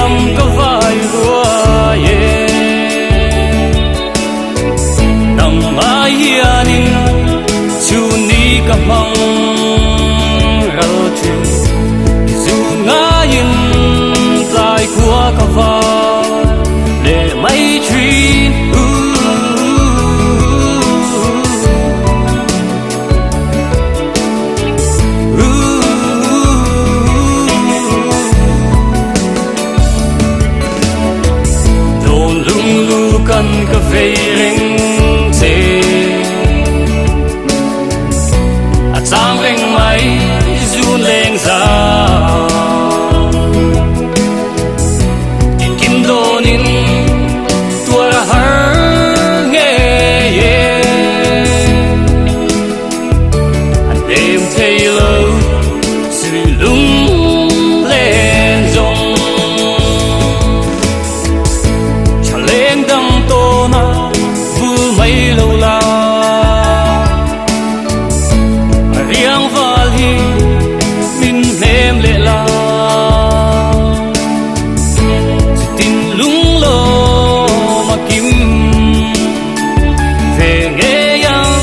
lam ka vai rua ye nang mai hianin chu ni ka mang ral chu zu nga yin tlai kwa ka va le mai trin kan ka veiling te a tang reng mai zun leng za in kim donin tua har nge ye an đêm thấy lâu sự lung lên rong cha lên đâm lâu la riang val hi min nem le la tin lung lo ma kim ve nge yang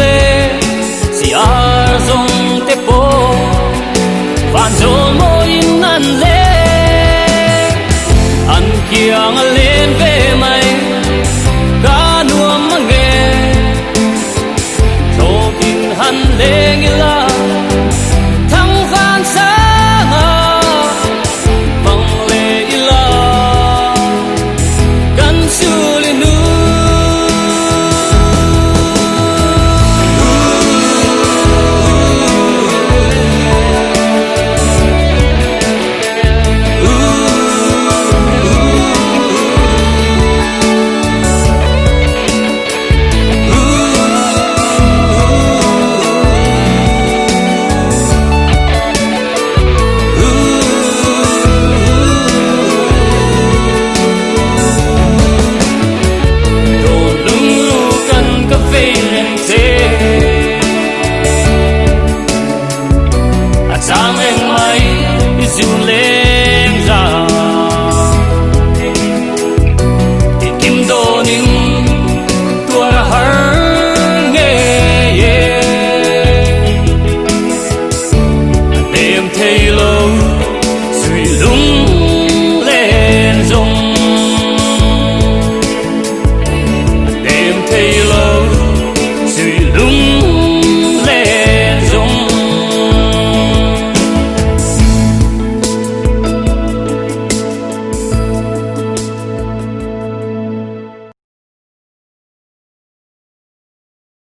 le si ar zong te po van zol mo in an le an kiang a len ve mai ga nuam mange thokin han leng ila thang van sa nga bang le ila kan su le nu thấy lâu suy lung